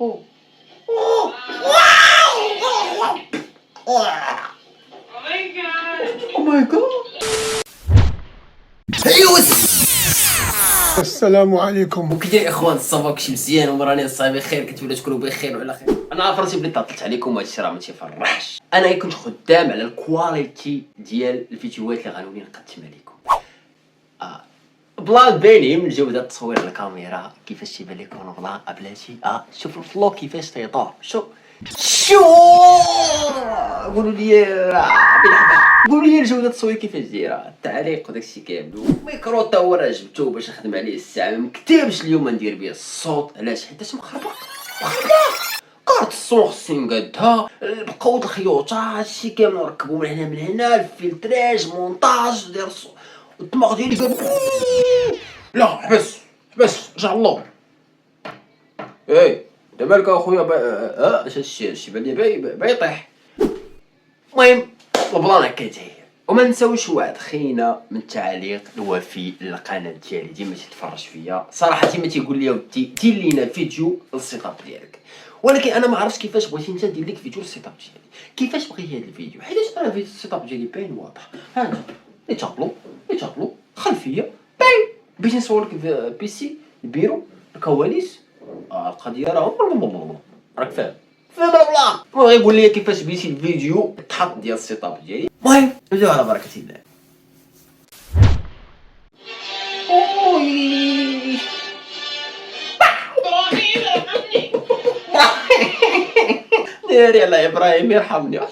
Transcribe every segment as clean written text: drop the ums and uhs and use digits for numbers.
أوه. Oh my god. السلام عليكم. وكي داير اخوان الصباح كلشي مزيان ومراني الصايب بخير كنتمنى تكونوا بخير وعلى خير. انا عارف راسي بلي طلعت عليكم وهادشي راه ما تيفرحش. انا كنت خدام على الكواليتي ديال الفيديوهات اللي غنولي نقدم عليكم. بلا باينين من جودة تصوير الكاميرا كيفاش تيبان لكم بلا بلاتي. شوفوا الفلو كيفاش تيطور. شو قولوا لي بالحبه قولوا لي جودة التصوير كيفاش دايره، التعليق وداكشي كامل. الميكرو تا هو راه جبتو باش نخدم عليه الساعه، ما مكتبش اليوم ندير به الصوت. علاش؟ حيت مخربق كارت الصون خصني نقادها، بقاو الخيوط هادشي كامل نركبو من هنا من هنا، الفلتراج مونتاج ديال الصوت. الدماغ ديالي قال لا حبس رجع اللور. انت مالك اخويا هادشي بان لي باغي يطيح. المهم البلان هكا تاهي. وما نساوش واحد خينا من التعليق الوفي للقناه ديالي، ديما تيتفرج فيا صراحه ديما تيقول لي ودي دير لينا فيديو للسيت اب ديالك، ولكن انا ما عرفتش كيفاش بغيتي انت ندير لك فيديو للسيت اب ديالي، كيفاش بغيتي هذا الفيديو. حيت انا في السيت اب ديالي باين واضح. ها انت يتابلو خلفيه باين باش نصور لك في بيسي البيرو الكواليس. القضيه راه راك فاهم بلا هو غيقول لي كيفاش بغيتي الفيديو تحط ديال السيت اب ديالي. المهم نبداو على بركه الله. ناري على ابراهيم يرحمني. علاش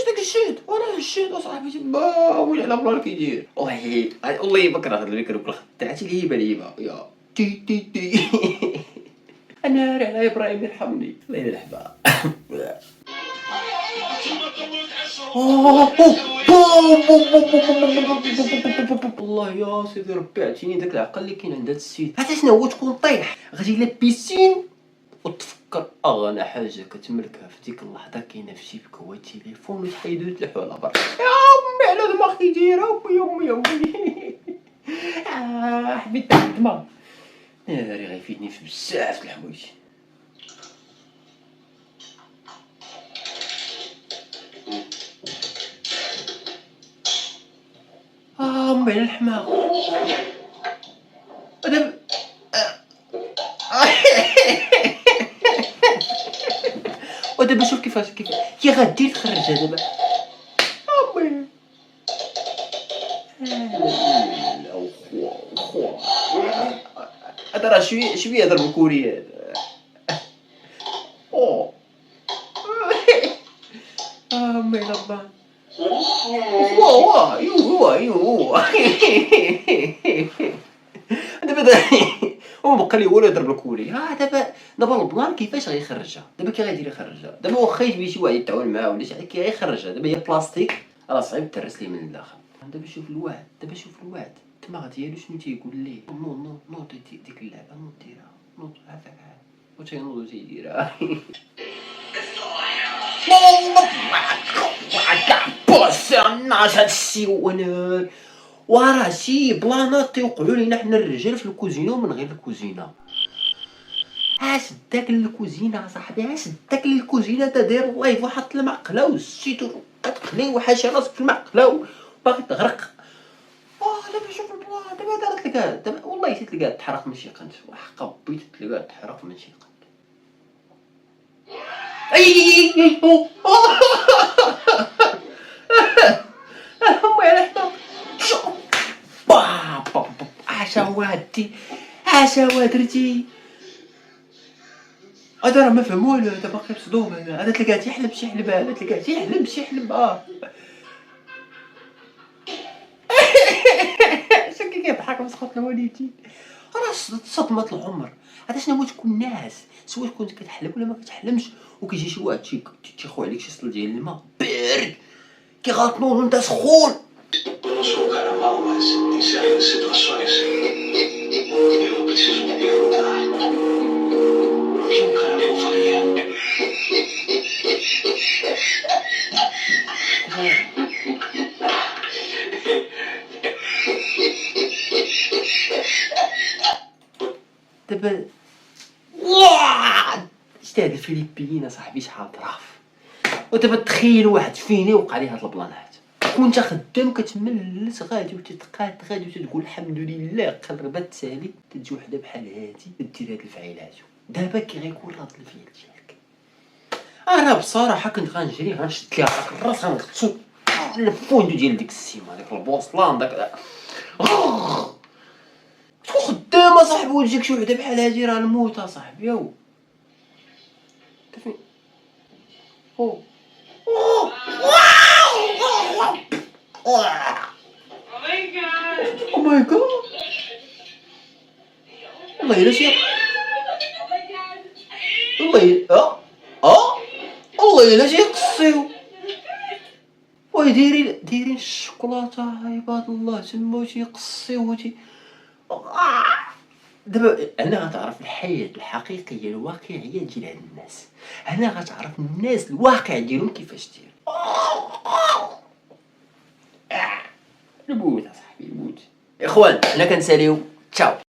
داك الشيت وانا هشيت اصاحبي تما ولي على بلان كيدير. والله بكره هاد الميكرو بالخط تاعتي الهيبه يا تي ناري على ابراهيم يرحمني الله يرحمه. والله يا سيدي ربي عطيني داك العقل اللي كاين عند هاد السيد. عرفتي شنو هو؟ تكون طيح غادي لا بيسين وتفكر اغنى حاجه كتملكها في ديك اللحظه كاينه في جيبك هو التليفون وتحيدو تلحو على برا. يا امي على دماغ كيدير امي حبيت الدماغ. ناري غيفيدني في بزاف د الحوايج. امي على الحماق. ودابا ودابا شوف كيفاش كي غدير تخرجها دابا. امي لا خوا هذا راه شويه هضر بالكوري هذا. امي لبان واه دابا هو بقى لي هو اللي يضرب بالكوري. دابا البلان كيفاش غيخرجها. دابا كي غيدير يخرجها دابا واخا يجي شي واحد يتعاون معاه ولا شي حاجه كي غيخرجها. دابا هي بلاستيك راه صعيب ترس ليه من الداخل. دابا شوف الوعد الدماغ ديالو شنو تيقول ليه. نوض ديك اللعبه نوض ديرها نوض عافاك وتينوض وتيديرها. هادشي وانا وراه شي بلانات تيوقعوا لينا حنا الرجال في الكوزينه ومن غير الكوزينه. اش داك للكوزينه اصاحبي، اش داك للكوزينه تا داير اللايف وحط المعقله وزيتو كتقلي وحاشي راسك في المعقله وباغي تغرق. دابا شوف البلان دابا دارت لك دابا والله تلقاها تحرق من شي قنت وحق بيت تلقاها تحرق من شي قنت. امي على حماق. عاشا درتي هذا راه ما فهم والو. هذا باقي مصدوم. هذا تلقاه تيحلم شي حلم. شكي كيضحك مسخوط الوالدين. راه صدمة العمر. هذا شنو هو تكون ناعس سواء كنت كتحلم ولا ما كتحلمش وكيجي شي واحد تيخو عليك شي سطل ديال الماء بارد كيغطنوه وانت سخون. Eu não sou o cara mau, mas em certas situações eu preciso me perguntar o que um cara mau faria. دابا شتي هاد الفلبيين اصاحبي شحال ظراف. ودابا تخيل واحد فيني وقع ليه هاد البلانات، وانت خدام كتملس غادي وتتقاد غادي وتتقول الحمد لله قربت تسالي تجي وحده بحال هادي دير هاد الفعيلات. دابا كي غيكون راد الفيل ديالك. انا بصراحه كنت غنجري غنشد ليها داك الراس غنغطسو الفوندو ديال ديك السيما داك البوصلان داك تكون خدامه صاحبي وتجيك شي وحده بحال هادي راه الموت اصاحبي. او كيفين او او ماي جاد والله الا شي والله والله الا شي قصيو. وي دايرين الشوكولاته عباد الله تما تيقصيو دابا هنا غتعرف الحياة الحقيقية الواقعية ديال هاد الناس. هنا غتعرف الناس الواقع ديالهم كيفاش داير. الموت اصاحبي الموت. اخوان حنا كنساليو تشاو.